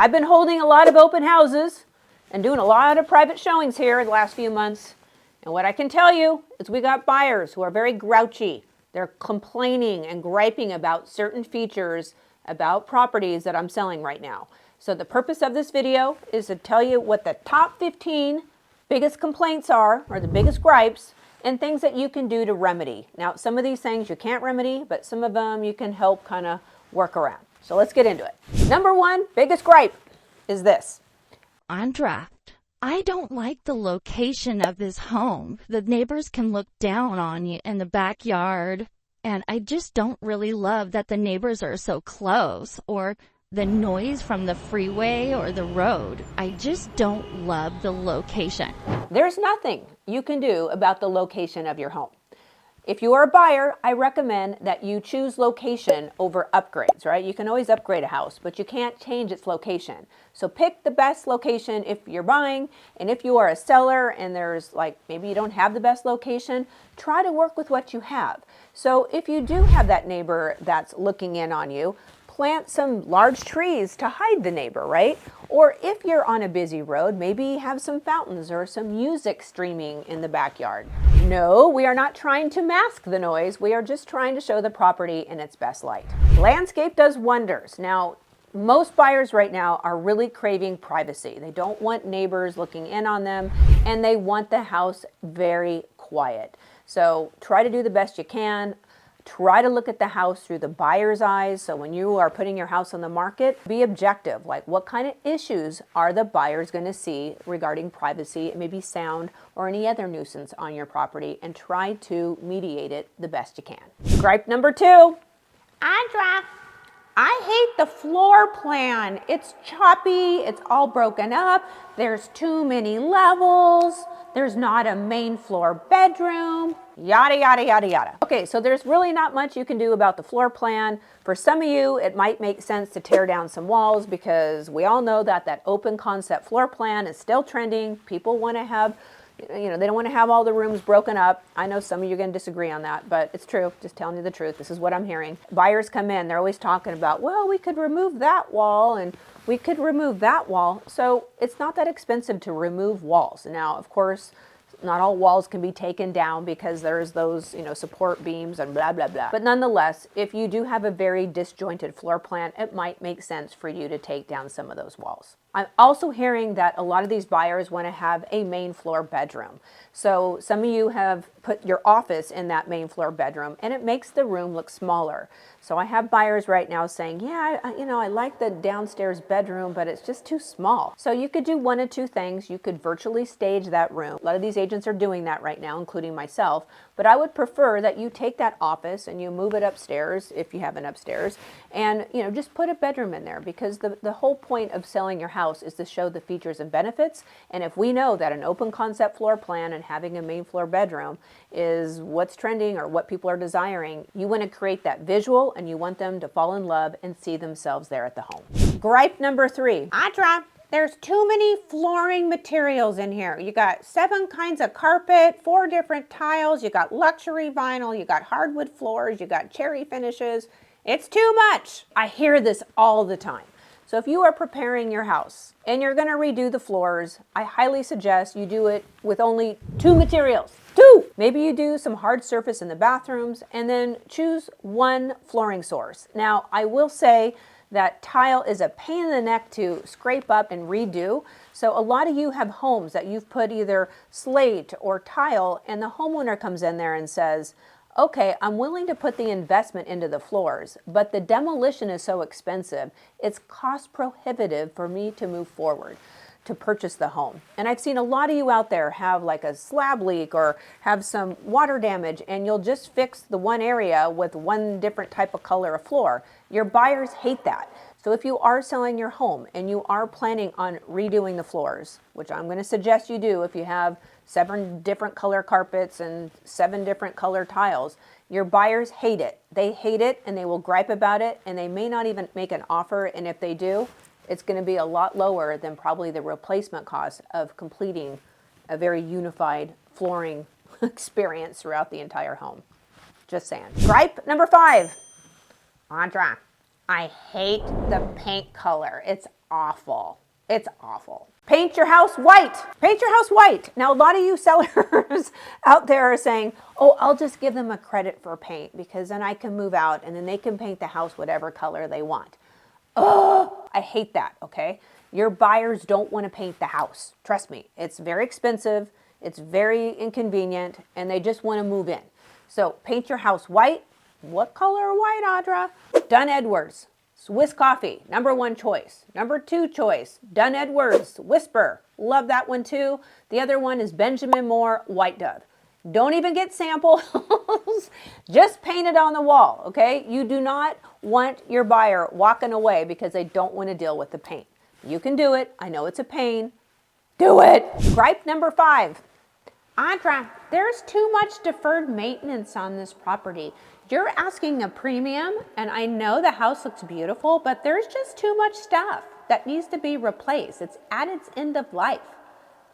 I've been holding a lot of open houses and doing a lot of private showings here the last few months. And what I can tell you is we got buyers who are very grouchy. They're complaining and griping about certain features about properties that I'm selling right now. So the purpose of this video is to tell you what the top 15 biggest complaints are, or the biggest gripes, and things that you can do to remedy. Now, some of these things you can't remedy, but some of them you can help kind of work around. So let's get into it. Number one, biggest gripe is this. Audra, I don't like the location of this home. The neighbors can look down on you in the backyard, and I just don't really love that the neighbors are so close, or the noise from the freeway or the road. I just don't love the location. There's nothing you can do about the location of your home. If you are a buyer, I recommend that you choose location over upgrades, right? You can always upgrade a house, but you can't change its location. So pick the best location if you're buying, and if you are a seller and there's maybe you don't have the best location, try to work with what you have. So if you do have that neighbor that's looking in on you, plant some large trees to hide the neighbor, right? Or if you're on a busy road, maybe have some fountains or some music streaming in the backyard. No, we are not trying to mask the noise. We are just trying to show the property in its best light. Landscape does wonders. Now, most buyers right now are really craving privacy. They don't want neighbors looking in on them, and they want the house very quiet. So try to do the best you can. Try to look at the house through the buyer's eyes. So when you are putting your house on the market, be objective. Like, what kind of issues are the buyers going to see regarding privacy, maybe sound, or any other nuisance on your property, and try to mediate it the best you can. Gripe number two. Audra, I hate the floor plan. It's choppy, it's all broken up, there's too many levels, there's not a main floor bedroom, yada, yada, yada, yada. Okay, so there's really not much you can do about the floor plan. For some of you, it might make sense to tear down some walls, because we all know that that open concept floor plan is still trending. People want to have, they don't want to have all the rooms broken up. I know some of you are going to disagree on that, but it's true. Just telling you the truth. This is what I'm hearing. Buyers come in, they're always talking about, well, we could remove that wall and we could remove that wall. So it's not that expensive to remove walls. Now, of course, not all walls can be taken down because there's those, support beams and blah, blah, blah. But nonetheless, if you do have a very disjointed floor plan, it might make sense for you to take down some of those walls. I'm also hearing that a lot of these buyers want to have a main floor bedroom. So some of you have put your office in that main floor bedroom, and it makes the room look smaller. So I have buyers right now saying, yeah, I like the downstairs bedroom, but it's just too small. So you could do one of two things. You could virtually stage that room. A lot of these agents are doing that right now, including myself. But I would prefer that you take that office and you move it upstairs, if you have an upstairs, and just put a bedroom in there, because the whole point of selling your house is to show the features and benefits. And if we know that an open concept floor plan and having a main floor bedroom is what's trending or what people are desiring, you want to create that visual, and you want them to fall in love and see themselves there at the home. Gripe number three. Audra, there's too many flooring materials in here. You got 7 kinds of carpet, 4 different tiles, you got luxury vinyl, you got hardwood floors, you got cherry finishes. It's too much. I hear this all the time. So if you are preparing your house and you're going to redo the floors, I highly suggest you do it with only 2 materials. 2! Maybe you do some hard surface in the bathrooms, and then choose 1 flooring source. Now, I will say that tile is a pain in the neck to scrape up and redo. So a lot of you have homes that you've put either slate or tile, and the homeowner comes in there and says, okay, I'm willing to put the investment into the floors, but the demolition is so expensive, it's cost prohibitive for me to move forward to purchase the home. And I've seen a lot of you out there have like a slab leak or have some water damage, and you'll just fix the one area with 1 different type of color of floor. Your buyers hate that. So if you are selling your home and you are planning on redoing the floors, which I'm going to suggest you do if you have 7 different color carpets and 7 different color tiles, your buyers hate it. They hate it, and they will gripe about it, and they may not even make an offer. And if they do, it's going to be a lot lower than probably the replacement cost of completing a very unified flooring experience throughout the entire home. Just saying. Gripe number 5. Audra, I hate the paint color. It's awful. It's awful. Paint your house white. Paint your house white. Now, a lot of you sellers out there are saying, oh, I'll just give them a credit for paint because then I can move out and then they can paint the house whatever color they want. Oh, I hate that, okay? Your buyers don't want to paint the house. Trust me, it's very expensive, it's very inconvenient, and they just want to move in. So paint your house white. What color white, Audra? Dunn Edwards. Swiss Coffee, #1 choice. #2 choice, Dunn Edwards, Whisper. Love that one too. The other one is Benjamin Moore, White Dove. Don't even get samples. Just paint it on the wall, okay? You do not want your buyer walking away because they don't want to deal with the paint. You can do it. I know it's a pain. Do it. Gripe #5. Audra, there's too much deferred maintenance on this property. You're asking a premium, and I know the house looks beautiful, but there's just too much stuff that needs to be replaced. It's at its end of life.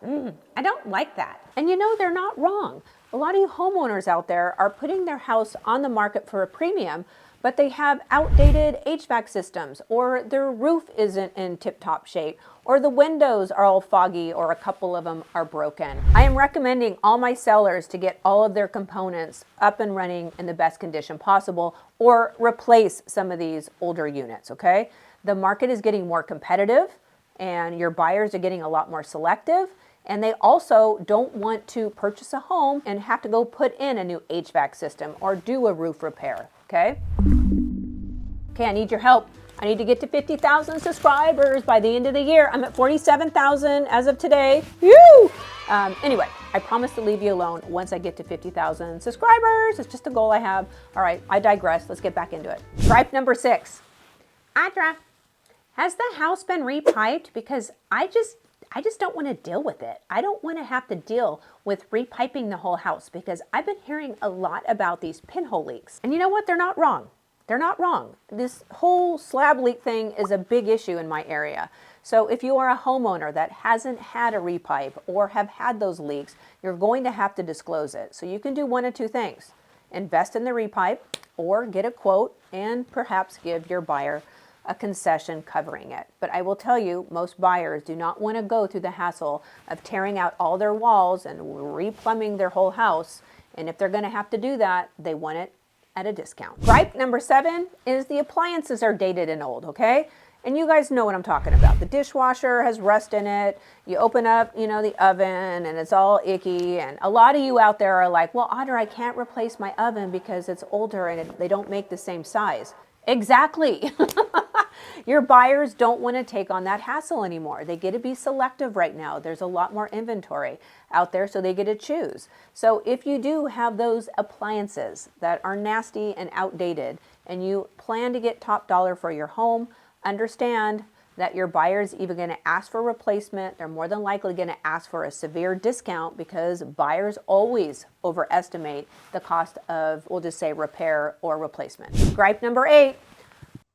I don't like that. And you know, they're not wrong. A lot of you homeowners out there are putting their house on the market for a premium, but they have outdated HVAC systems, or their roof isn't in tip-top shape, or the windows are all foggy, or a couple of them are broken. I am recommending all my sellers to get all of their components up and running in the best condition possible, or replace some of these older units, okay? The market is getting more competitive, and your buyers are getting a lot more selective, and they also don't want to purchase a home and have to go put in a new HVAC system or do a roof repair, okay? Okay, I need your help. I need to get to 50,000 subscribers by the end of the year. I'm at 47,000 as of today. Woo! Anyway, I promise to leave you alone once I get to 50,000 subscribers. It's just a goal I have. All right, I digress. Let's get back into it. Gripe #6. Audra, has the house been repiped? Because I just don't want to deal with it. I don't want to have to deal with repiping the whole house because I've been hearing a lot about these pinhole leaks. And you know what? They're not wrong. They're not wrong. This whole slab leak thing is a big issue in my area. So if you are a homeowner that hasn't had a repipe or have had those leaks, you're going to have to disclose it. So you can do one of two things. Invest in the repipe or get a quote and perhaps give your buyer a concession covering it. But I will tell you, most buyers do not want to go through the hassle of tearing out all their walls and replumbing their whole house. And if they're going to have to do that, they want it at a discount. Gripe #7 is the appliances are dated and old, okay? And you guys know what I'm talking about. The dishwasher has rust in it. You open up, you know, the oven and it's all icky. And a lot of you out there are like, well, Audra, I can't replace my oven because it's older and they don't make the same size. Exactly. Your buyers don't want to take on that hassle anymore. They get to be selective right now. There's a lot more inventory out there, so they get to choose. So if you do have those appliances that are nasty and outdated and you plan to get top dollar for your home, understand that your buyer's either going to ask for replacement, they're more than likely going to ask for a severe discount because buyers always overestimate the cost of, we'll just say, repair or replacement. Gripe #8.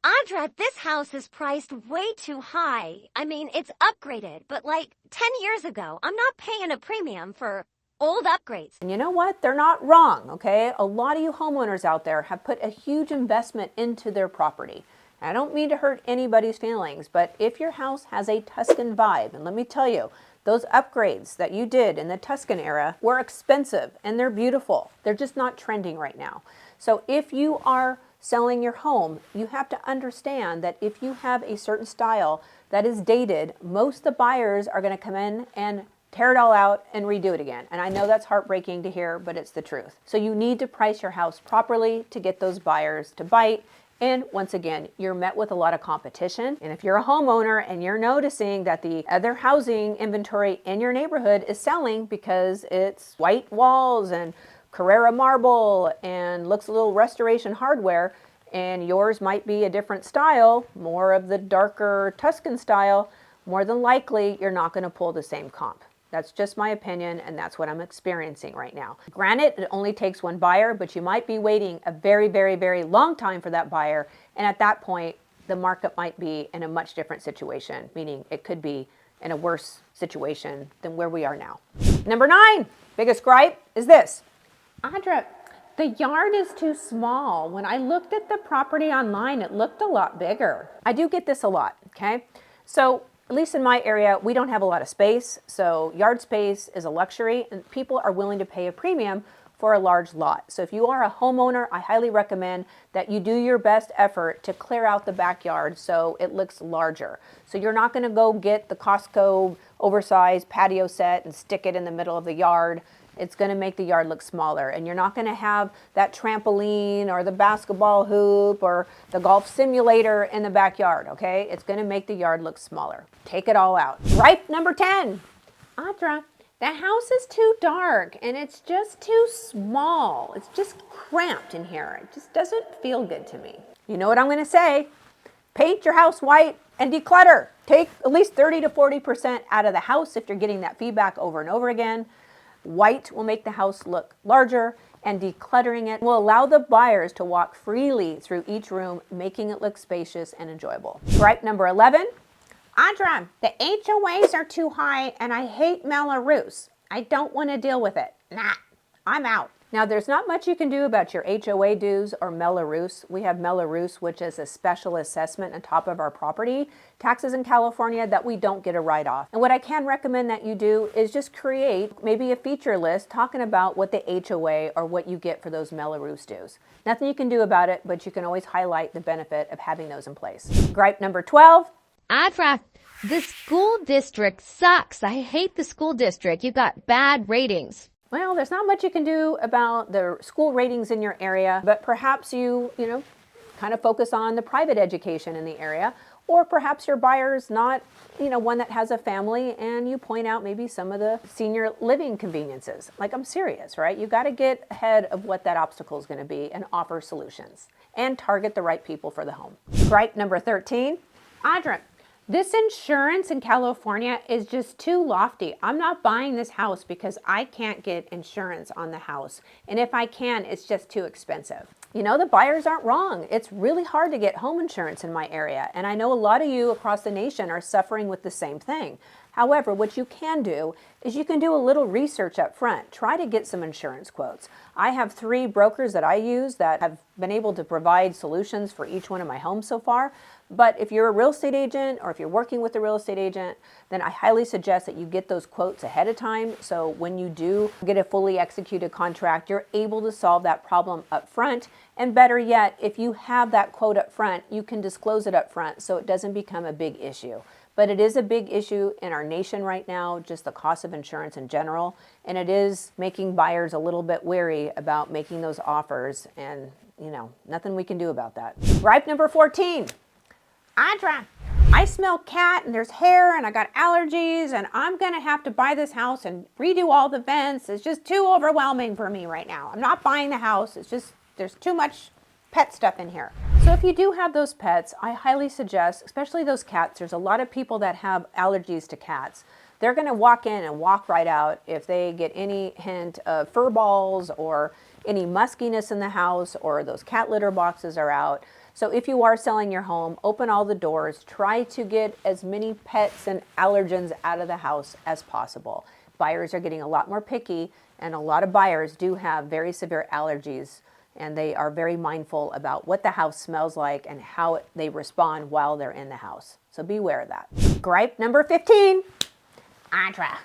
Audra, this house is priced way too high. I mean, it's upgraded, but like 10 years ago, I'm not paying a premium for old upgrades. And you know what? They're not wrong, okay? A lot of you homeowners out there have put a huge investment into their property. I don't mean to hurt anybody's feelings, but if your house has a Tuscan vibe, and let me tell you, those upgrades that you did in the Tuscan era were expensive and they're beautiful. They're just not trending right now. So if you are selling your home, you have to understand that if you have a certain style that is dated, most of the buyers are going to come in and tear it all out and redo it again. And I know that's heartbreaking to hear, but it's the truth. So you need to price your house properly to get those buyers to bite. And once again, you're met with a lot of competition. And if you're a homeowner and you're noticing that the other housing inventory in your neighborhood is selling because it's white walls and Carrara marble and looks a little restoration hardware, and yours might be a different style, more of the darker Tuscan style, more than likely you're not going to pull the same comp. That's just my opinion, and that's what I'm experiencing right now. Granted, it only takes one buyer, but you might be waiting a very, very, very long time for that buyer, and at that point, the market might be in a much different situation, meaning it could be in a worse situation than where we are now. #9, biggest gripe is this. Audra, the yard is too small. When I looked at the property online, it looked a lot bigger. I do get this a lot, okay? So at least in my area, we don't have a lot of space. So yard space is a luxury and people are willing to pay a premium for a large lot. So if you are a homeowner, I highly recommend that you do your best effort to clear out the backyard so it looks larger. So you're not gonna go get the Costco oversized patio set and stick it in the middle of the yard. It's gonna make the yard look smaller, and you're not gonna have that trampoline or the basketball hoop or the golf simulator in the backyard, okay? It's gonna make the yard look smaller. Take it all out. Gripe number 10. Audra, the house is too dark and it's just too small. It's just cramped in here. It just doesn't feel good to me. You know what I'm gonna say? Paint your house white and declutter. Take at least 30 to 40% out of the house if you're getting that feedback over and over again. White will make the house look larger, and decluttering it will allow the buyers to walk freely through each room, making it look spacious and enjoyable. Gripe number 11. Audra, the HOAs are too high and I hate Melrose. I don't want to deal with it. Nah, I'm out. Now, there's not much you can do about your HOA dues or Melrose. We have Melrose, which is a special assessment on top of our property taxes in California that we don't get a write-off. And what I can recommend that you do is just create maybe a feature list talking about what the HOA or what you get for those Melrose dues. Nothing you can do about it, but you can always highlight the benefit of having those in place. Gripe number 12. Audra, the school district sucks. I hate the school district. You got bad ratings. Well, there's not much you can do about the school ratings in your area, but perhaps you kind of focus on the private education in the area, or perhaps your buyer's not, one that has a family and you point out maybe some of the senior living conveniences. Like, I'm serious, right? You got to get ahead of what that obstacle is going to be and offer solutions and target the right people for the home. Gripe number 13. Audra, this insurance in California is just too lofty. I'm not buying this house because I can't get insurance on the house. And if I can, it's just too expensive. The buyers aren't wrong. It's really hard to get home insurance in my area. And I know a lot of you across the nation are suffering with the same thing. However, what you can do is you can do a little research up front. Try to get some insurance quotes. I have 3 brokers that I use that have been able to provide solutions for each one of my homes so far. But if you're a real estate agent or if you're working with a real estate agent, then I highly suggest that you get those quotes ahead of time. So when you do get a fully executed contract, you're able to solve that problem up front. And better yet, if you have that quote up front, you can disclose it up front so it doesn't become a big issue. But it is a big issue in our nation right now, just the cost of insurance in general. And it is making buyers a little bit wary about making those offers. And, nothing we can do about that. Gripe number 14. Audra, I smell cat and there's hair and I got allergies and I'm going to have to buy this house and redo all the vents. It's just too overwhelming for me right now. I'm not buying the house. It's just, there's too much pet stuff in here. So if you do have those pets, I highly suggest, especially those cats, there's a lot of people that have allergies to cats. They're going to walk in and walk right out if they get any hint of fur balls or any muskiness in the house or those cat litter boxes are out. So if you are selling your home, open all the doors, try to get as many pets and allergens out of the house as possible. Buyers are getting a lot more picky, and a lot of buyers do have very severe allergies, and they are very mindful about what the house smells like and how they respond while they're in the house. So beware of that. Gripe number 15. Audra,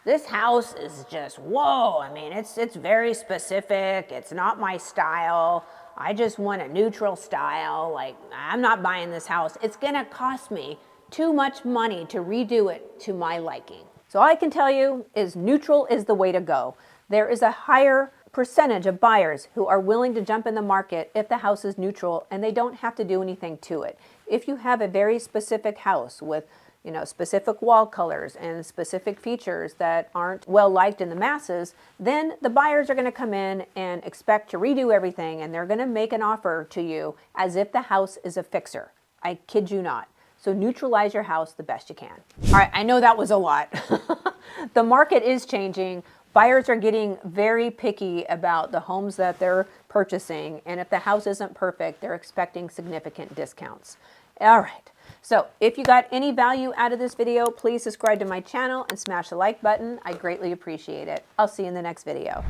this house is just, whoa. I mean, it's very specific. It's not my style. I just want a neutral style. Like, I'm not buying this house. It's gonna cost me too much money to redo it to my liking. So all I can tell you is neutral is the way to go. There is a higher percentage of buyers who are willing to jump in the market if the house is neutral and they don't have to do anything to it. If you have a very specific house with specific wall colors and specific features that aren't well liked in the masses, then the buyers are going to come in and expect to redo everything, and they're going to make an offer to you as if the house is a fixer. I kid you not. So neutralize your house the best you can. All right, I know that was a lot. The market is changing. Buyers are getting very picky about the homes that they're purchasing, and if the house isn't perfect, they're expecting significant discounts. All right. So if you got any value out of this video, please subscribe to my channel and smash the like button. I greatly appreciate it. I'll see you in the next video.